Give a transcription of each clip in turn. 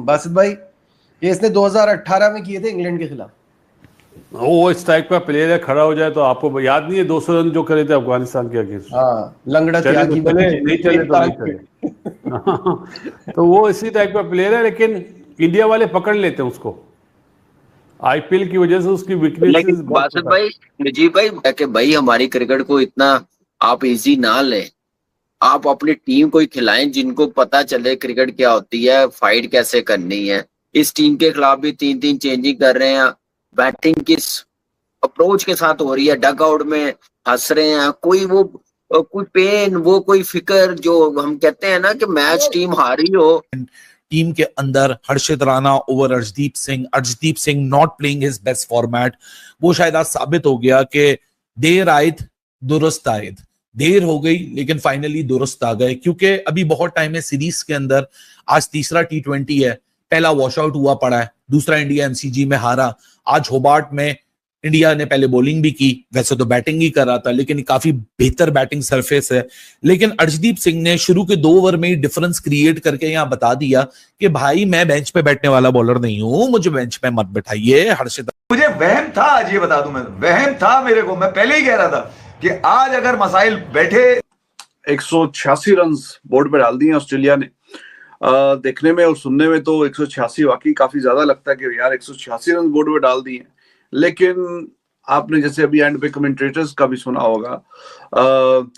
बासित भाई, ये इसने 2018 में किए थे इंग्लैंड के खिलाफ। वो इस टाइप का प्लेयर है, खड़ा हो जाए तो आपको याद नहीं है 200 रन जो करे थे अफगानिस्तान के अगेंस्ट। हाँ, लंगड़ा चले तो चले, नहीं चले तो नहीं चले। तो वो इसी टाइप का प्लेयर है, लेकिन इंडिया वाले पकड़ लेते हैं उसको आईपीएल की वजह से, उसकी वीकनेसेस। बासित भाई, नजीब भाई, कि भाई हमारी क्रिकेट को इतना आप इजी ना लें, आप अपनी टीम को ही खिलाएं जिनको पता चले क्रिकेट क्या होती है, फाइट कैसे करनी है। इस टीम के खिलाफ भी 3-3 चेंजिंग कर रहे हैं, बैटिंग किस अप्रोच के साथ हो रही है, डग आउट में हंस रहे हैं, कोई पेन, वो कोई फिक्र, जो हम कहते हैं ना कि मैच टीम हारी हो। टीम के अंदर Harshit Rana over Arshdeep Singh not playing his best format, वो शायद आज साबित हो गया कि देर आयद दुरुस्त आयद, देर हो गई लेकिन फाइनली दुरुस्त आ गए, क्योंकि अभी बहुत टाइम है सीरीज के अंदर। आज तीसरा T20 है, पहला वॉश आउट हुआ पड़ा है, दूसरा इंडिया MCG में हारा। आज होबार्ट में इंडिया ने पहले बॉलिंग भी की, वैसे तो बैटिंग ही कर रहा था, लेकिन काफी बेहतर बैटिंग सरफेस है। लेकिन अर्शदीप सिंह ने शुरू के 2 ओवर में ही डिफरेंस क्रिएट करके यहां बता दिया कि भाई मैं बेंच पे बैठने वाला बॉलर नहीं हूं, मुझे बेंच पे मत बैठाइए। हर्षित, मुझे वहम था, आज ये बता दूं, मैं वहम था मेरे को, मैं पहले ही कह रहा था कि आज अगर मसाइल बैठे। 186 रन बोर्ड पे डाल दिए ऑस्ट्रेलिया ने। देखने में और सुनने में तो 186 वाकई काफी ज्यादा लगता है कि यार 186 रन बोर्ड पे डाल दिए, लेकिन आपने जैसे अभी एंड पे कमेंटेटर्स का भी सुना होगा,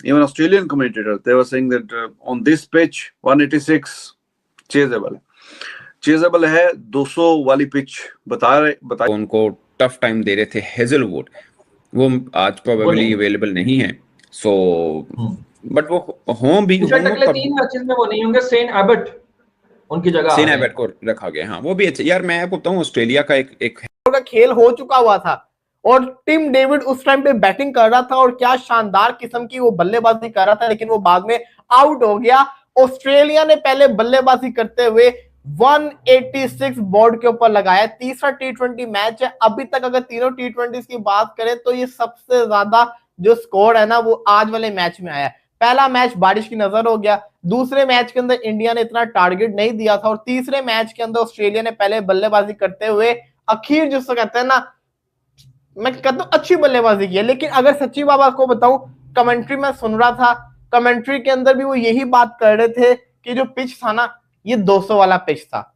even Australian commentator they were saying that on this pitch 186 chasable है। 200 वाली पिच बता उनको टफ टाइम दे रहे थे हेजलवुड, वो आज प्रोबेबली अवेलेबल नहीं है। सो बट वो होम भी अगले 3 मैचेस में वो नहीं होंगे। सेन एबट उनकी जगह, सेन एबट को रखा गया। हाँ, वो भी अच्छा। यार मैं आपको बताऊं, ऑस्ट्रेलिया का एक का खेल हो चुका हुआ था और टिम डेविड उस टाइम पे बैटिंग कर रहा था और क्या शानदार किस्म की वो बल्लेबाजी कर रहा था, लेकिन वो बाद में आउट हो गया। ऑस्ट्रेलिया ने पहले बल्लेबाजी करते हुए 186 बोर्ड के ऊपर लगाया। तीसरा T20 मैच है अभी तक, अगर तीनों T20 की बात करें तो ये सबसे ज्यादा जो स्कोर है ना वो आज वाले मैच में आया। पहला मैच बारिश की नजर हो गया, दूसरे मैच के अंदर इंडिया ने इतना टारगेट नहीं दिया था, और तीसरे मैच के अंदर ऑस्ट्रेलिया ने पहले बल्लेबाजी करते हुए आखिर जिसको कहते हैं ना, मैं कहता हूं अच्छी बल्लेबाजी की है। लेकिन अगर सच्ची बात आपको बताऊं, कमेंट्री में सुन रहा था, कमेंट्री के अंदर भी वो यही बात कर रहे थे कि जो पिच था ना ये 200 वाला पिच था।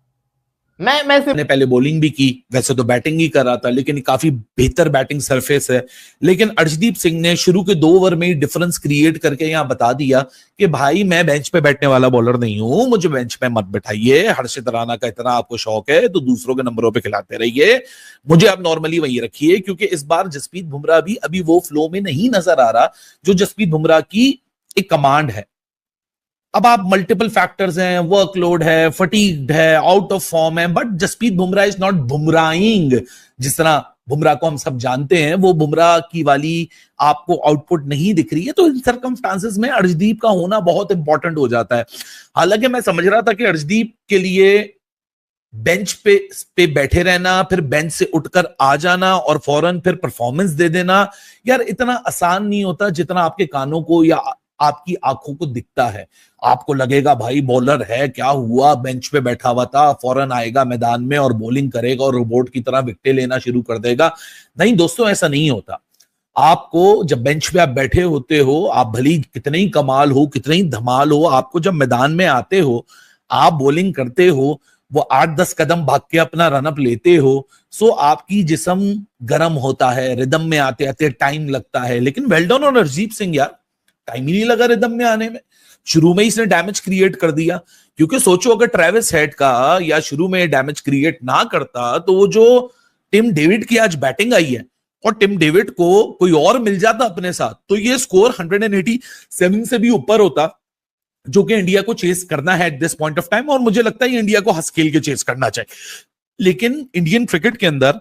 मैं ने पहले बॉलिंग भी की, वैसे तो बैटिंग ही कर रहा था, लेकिन काफी बेहतर बैटिंग सरफेस है। लेकिन अर्शदीप सिंह ने शुरू के 2 ओवर में ही डिफरेंस क्रिएट करके यहां बता दिया कि भाई मैं बेंच पे बैठने वाला बॉलर नहीं हूं, मुझे बेंच पे मत बैठाइए। हर्षित राणा का इतना आपको शौक है तो दूसरों के नंबरों पे खिलाते रहिए, मुझे आप नॉर्मली वही रखिए, क्योंकि इस बार जसप्रीत बुमराह भी अभी वो फ्लो में नहीं नजर आ रहा जो जसप्रीत बुमराह की एक कमांड है। अब आप मल्टीपल फैक्टर्स हैं, वर्कलोड है, फटीग्ड है, आउट ऑफ फॉर्म है, but Jasprit Bumrah is not bumrahing. जिस तरह बुमराह को हम सब जानते हैं, वो बुमराह की वाली आपको आउटपुट नहीं दिख रही है। तो इन सर्कमस्टांसेस में अर्शदीप का होना बहुत इंपॉर्टेंट हो जाता है। हालांकि मैं समझ रहा था कि अर्शदीप के लिए बेंच पे बैठे रहना, फिर बेंच से उठकर आ जाना और फौरन फिर परफॉर्मेंस दे देना, यार इतना आसान नहीं होता जितना आपके कानों को या आपकी आंखों को दिखता है। आपको लगेगा भाई बॉलर है, क्या हुआ, बेंच पे बैठा हुआ था, फौरन आएगा मैदान में और बॉलिंग करेगा और रोबोट की तरह विकेटें लेना शुरू कर देगा। नहीं दोस्तों, ऐसा नहीं होता। आपको जब बेंच पे आप बैठे होते हो, आप भली कितने ही कमाल हो, कितने ही धमाल हो, आपको जब मैदान में आते हो, आप बॉलिंग करते हो, वो 8-10 कदम भाग के अपना रनअप लेते हो, सो आपकी जिस्म गर्म होता है, रिदम में आते आते टाइम लगता है। लेकिन well done on Arshdeep Singh यार, टाइम ही नहीं लगा रिदम में आने में। शुरू में ही इसने डैमेज क्रिएट कर दिया, क्योंकि सोचो अगर ट्रेविस हेड का या शुरू में डैमेज क्रिएट ना करता तो वो जो टिम डेविड की आज बैटिंग आई है और टिम डेविड को कोई और मिल जाता अपने साथ, तो ये स्कोर 187 से भी ऊपर होता, जो कि इंडिया को चेस करना है at this point of time. और मुझे लगता है इंडिया को हंस खेल के चेस करना चाहिए। लेकिन इंडियन क्रिकेट के अंदर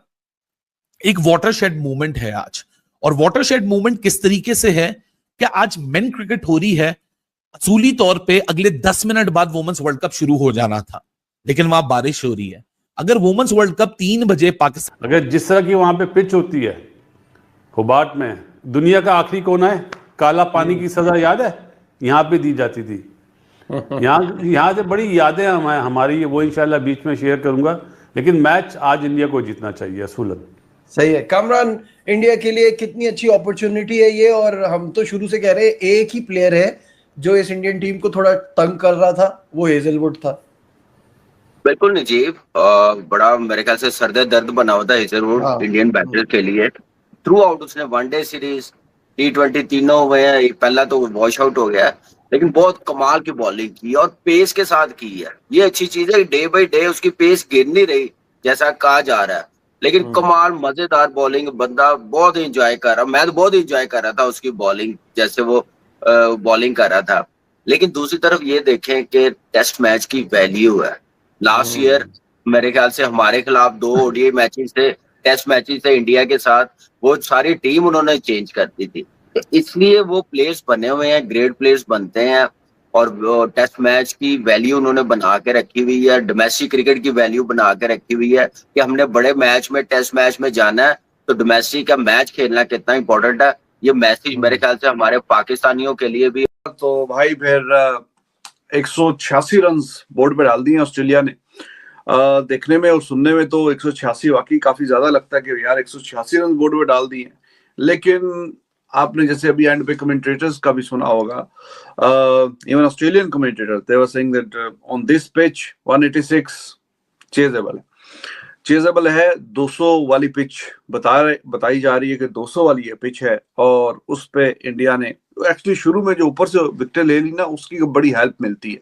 एक वाटरशेड मूवमेंट है आज, और वाटरशेड मूवमेंट किस तरीके से है कि आज मेन क्रिकेट हो रही है। असूली तौर पे अगले 10 मिनट बाद वुमेन्स वर्ल्ड कप शुरू हो जाना था, लेकिन वहां बारिश हो रही है। अगर वुमेन्स वर्ल्ड कप 3 बजे पाकिस्तान, अगर जिस तरह की वहां पे पिच होती है होबार्ट में, दुनिया का आखिरी कोना है, काला पानी की सजा याद है यहां पे दी जाती थी। यहाँ से बड़ी यादें हमारी, वो इंशाल्लाह बीच में शेयर करूंगा, लेकिन मैच आज इंडिया को जीतना चाहिए असूलन। सही है कामरान, इंडिया के लिए कितनी अच्छी अपॉर्चुनिटी है ये, और हम तो शुरू से कह रहे हैं एक ही प्लेयर है जो इस इंडियन टीम को थोड़ा तंग कर रहा था, वो हेजलवुड था। बिल्कुल नजीब, बड़ा मेरे ख्याल से सरदे दर्द बना हुआ था हेजलवुड इंडियन बैटर के लिए। थ्रू आउट उसने वनडे सीरीज, T20 तीनों हुए हैं, पहला तो वॉश आउट हो गया, लेकिन बहुत कमाल की बॉलिंग की और पेस के साथ की है। ये अच्छी चीज है, डे बाई डे उसकी पेस गिर नहीं रही जैसा कहा जा रहा है, लेकिन कमाल मजेदार बॉलिंग, बंदा बहुत एंजॉय कर रहा, मैं तो बहुत एंजॉय कर रहा था उसकी बॉलिंग, जैसे वो बॉलिंग कर रहा था। लेकिन दूसरी तरफ ये देखें कि टेस्ट मैच की वैल्यू है। लास्ट ईयर मेरे ख्याल से हमारे खिलाफ 2 ODI मैचेस थे, टेस्ट मैचेस थे इंडिया के साथ, वो सारी टीम उन्होंने चेंज कर दी थी, तो इसलिए वो प्लेयर्स बने हुए हैं, ग्रेट प्लेयर्स बनते हैं, और टेस्ट मैच की वैल्यू उन्होंने बना के रखी हुई है, डोमेस्टिक क्रिकेट की वैल्यू बना के रखी हुई है कि हमने बड़े मैच में, टेस्ट मैच में जाना है, तो डोमेस्टिक का मैच खेलना कितना इंपॉर्टेंट है, ये मैसेज मेरे ख्याल से हमारे पाकिस्तानियों के लिए भी। तो भाई फिर 186 रन बोर्ड पे डाल दिए ऑस्ट्रेलिया ने। देखने में और सुनने में तो 186 वाकई काफी ज्यादा लगता है कि यार 186 रन बोर्ड पे डाल दिए, लेकिन आपने जैसे अभी एंड पे कमेंटेटर्स का भी सुना होगा, even Australian commentator they were saying that on this pitch 186 chasable है। 200 वाली पिच बताई जा रही है कि 200 वाली ये पिच है, और उस पे इंडिया ने एक्चुअली शुरू में जो ऊपर से विकेट ले ली ना, उसकी बड़ी हेल्प मिलती है।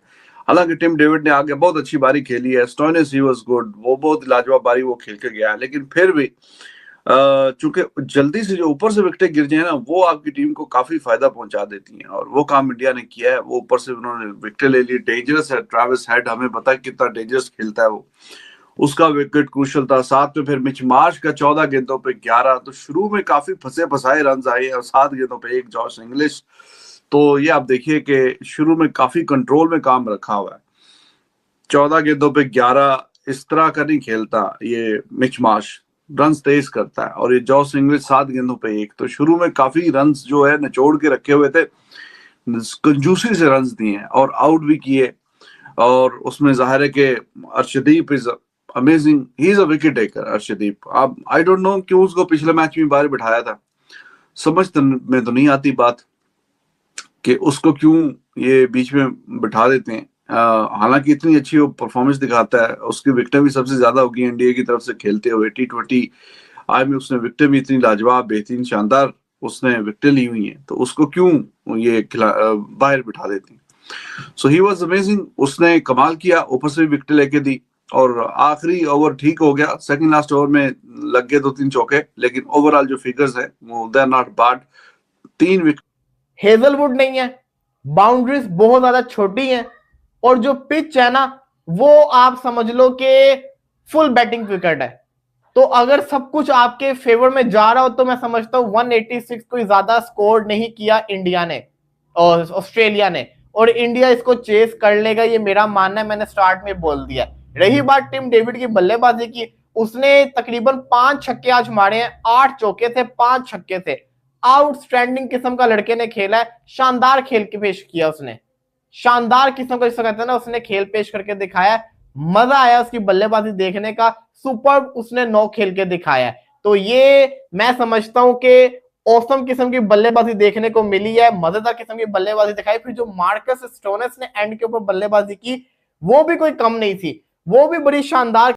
हालांकि टिम डेविड ने आगे बहुत अच्छी बारी खेली है, स्टोइनिस ही वाज गुड, वो बहुत लाजवाब बारी वो खेल के गया है, लेकिन फिर भी चूंकि जल्दी से जो ऊपर से विकेट गिर जाए ना, वो आपकी टीम को काफी फायदा पहुंचा देती हैं, और वो काम इंडिया ने किया है। वो ऊपर से उन्होंने विकेट ले ली, डेंजरस है ट्रेविस हेड, हमें पता है कितना डेंजरस खेलता है वो, उसका विकेट क्रूशल था। साथ में फिर मिच मार्श का 14 गेंदों पे 11, तो शुरू में काफी फंसे फसाए रन आए, और 7 गेंदों पे 1 जॉश इंग्लिश। तो ये आप देखिए कि शुरू में काफी कंट्रोल में काम रखा हुआ है। 14 गेंदों पे 11 इस तरह का नहीं खेलता ये मिच मार्श, रन तेज करता है, और ये जॉश इंग्लिश 7 गेंदों पे 1। तो शुरू में काफी रन जो है निचोड़ के रखे हुए थे, कंजूसी से रन दिए और आउट भी किए, और उसमें जाहिर है कि Arshdeep is amazing, he is a wicket taker Arshdeep. अब आई डोंट नो क्यों उसको पिछले मैच में बाहर बिठाया था, समझ में तो नहीं आती बात कि उसको क्यों ये बीच में बिठा देते हैं। हालांकि इतनी अच्छी वो परफॉर्मेंस दिखाता है, उसकी विकेटें भी सबसे ज्यादा होगी इंडिया की तरफ से खेलते हुए। T20 आई में उसने विकेटें भी इतनी लाजवाब, बेहतरीन, शानदार उसने विकेटें ली हुई हैं, तो उसको क्यों ये बाहर बिठा देते हैं। सो ही वाज अमेजिंग, उसने कमाल किया, ऊपर से भी विकेटें लेके दी, और आखिरी ओवर ठीक हो गया, सेकंड लास्ट ओवर में लग गए 2-3 चौके, लेकिन ओवरऑल जो फिगर्स है वो they are not bad. 3 wicket Hazlewood नहीं है, बाउंड्रीज बहुत ज्यादा छोटी हैं, और जो पिच है ना, वो आप समझ लो कि फुल बैटिंग विकेट है। तो अगर सब कुछ आपके फेवर में जा रहा हो, तो मैं समझता हूं 186 कोई ज्यादा स्कोर नहीं किया इंडिया ने और ऑस्ट्रेलिया ने, और इंडिया इसको चेस कर लेगा, ये मेरा मानना है, मैंने स्टार्ट में बोल दिया। रही बात टिम डेविड की बल्लेबाजी की, उसने तकरीबन 5 छक्के आज मारे हैं, 8 चौके थे, 5 छक्के थे। आउटस्टैंडिंग किस्म का लड़के ने खेला है, शानदार खेल के पेश किया उसने, शानदार किस्म का जिसको कहते हैं ना, उसने खेल पेश करके दिखाया, मजा आया उसकी बल्लेबाजी देखने का, सुपर उसने 9 खेल के दिखाया। तो ये मैं समझता हूं कि औसम किस्म की बल्लेबाजी देखने को मिली है, मजेदार किस्म की बल्लेबाजी दिखाई। फिर जो मार्कस स्टोइनिस ने एंड के ऊपर बल्लेबाजी की, वो भी कोई कम नहीं थी, वो भी बड़ी शानदार